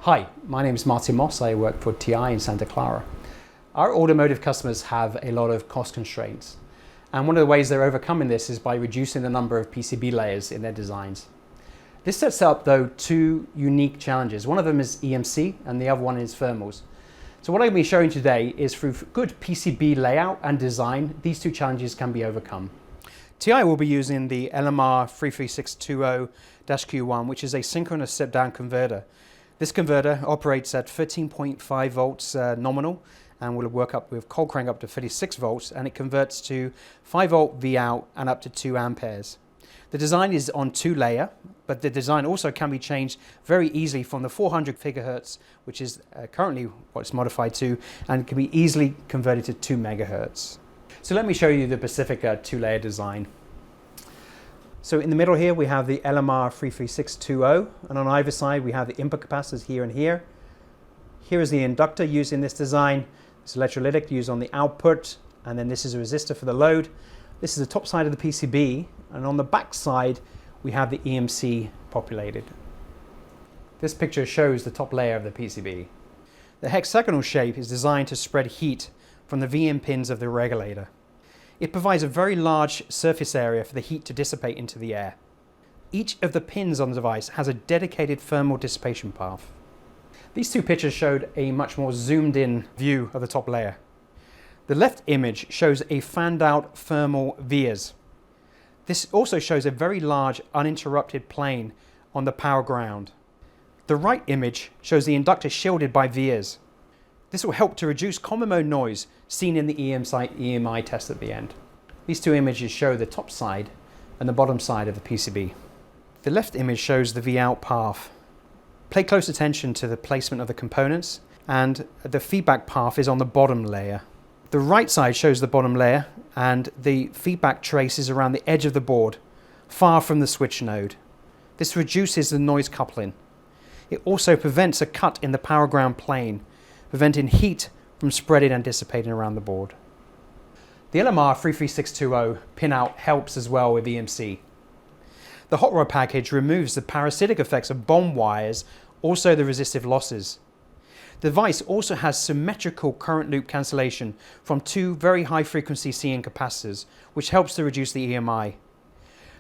Hi, my name is Martin Moss. I work for TI in Santa Clara. Our automotive customers have a lot of cost constraints, and one of the ways they're overcoming this is by reducing the number of PCB layers in their designs. This sets up, though, two unique challenges. One of them is EMC and the other one is thermals. So what I'm going to be showing today is through good PCB layout and design, these two challenges can be overcome. TI will be using the LMR 33620-Q1, which is a synchronous step-down converter. This converter operates at 13.5 volts nominal and will work up with cold crank up to 36 volts, and it converts to 5 volt V out and up to 2 amperes. The design is on 2-layer, but the design also can be changed very easily from the 400 gigahertz, which is currently what it's modified to, and can be easily converted to 2 megahertz. So let me show you the specific 2-layer design. So in the middle here we have the LMR 33620, and on either side we have the input capacitors here and here. Here is the inductor used in this design. It's electrolytic used on the output, and then this is a resistor for the load. This is the top side of the PCB, and on the back side we have the EMC populated. This picture shows the top layer of the PCB. The hexagonal shape is designed to spread heat from the VM pins of the regulator. It provides a very large surface area for the heat to dissipate into the air. Each of the pins on the device has a dedicated thermal dissipation path. These two pictures showed a much more zoomed in view of the top layer. The left image shows a fanned out thermal vias. This also shows a very large uninterrupted plane on the power ground. The right image shows the inductor shielded by vias. This will help to reduce common mode noise seen in the EMI test at the end. These two images show the top side and the bottom side of the PCB. The left image shows the V-out path. Pay close attention to the placement of the components, and the feedback path is on the bottom layer. The right side shows the bottom layer, and the feedback trace is around the edge of the board, far from the switch node. This reduces the noise coupling. It also prevents a cut in the power ground plane, preventing heat from spreading and dissipating around the board. The LMR 33620 pinout helps as well with EMC. The hot rod package removes the parasitic effects of bond wires, also the resistive losses. The device also has symmetrical current loop cancellation from 2 very high frequency CN capacitors, which helps to reduce the EMI.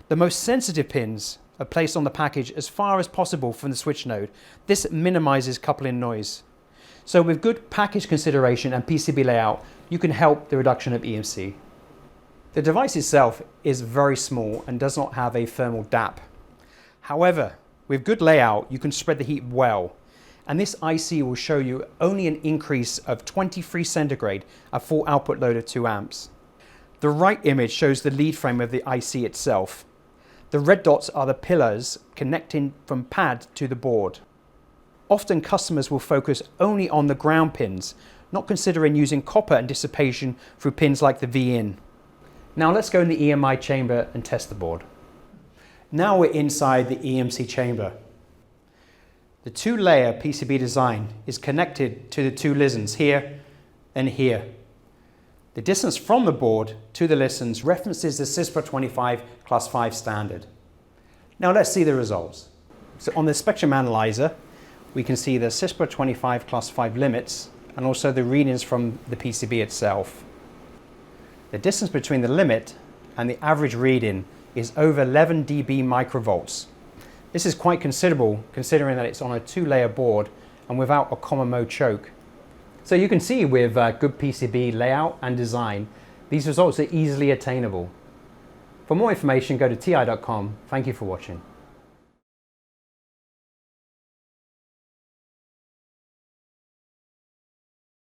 The most sensitive pins are placed on the package as far as possible from the switch node. This minimizes coupling noise. So with good package consideration and PCB layout, you can help the reduction of EMC. The device itself is very small and does not have a thermal DAP. However, with good layout, you can spread the heat well. And this IC will show you only an increase of 23 centigrade at full output load of 2 amps. The right image shows the lead frame of the IC itself. The red dots are the pillars connecting from pad to the board. Often customers will focus only on the ground pins, not considering using copper and dissipation through pins like the V-in. Now let's go in the EMI chamber and test the board. Now we're inside the EMC chamber. The 2-layer PCB design is connected to the 2 listens here and here. The distance from the board to the listens references the CISPA 25 Class 5 standard. Now let's see the results. So on the spectrum analyzer, we can see the CISPA 25 Class 5 limits and also the readings from the PCB itself. The distance between the limit and the average reading is over 11 dB microvolts. This is quite considerable considering that it's on a 2-layer board and without a common mode choke. So you can see with good PCB layout and design, these results are easily attainable. For more information, go to ti.com. Thank you for watching.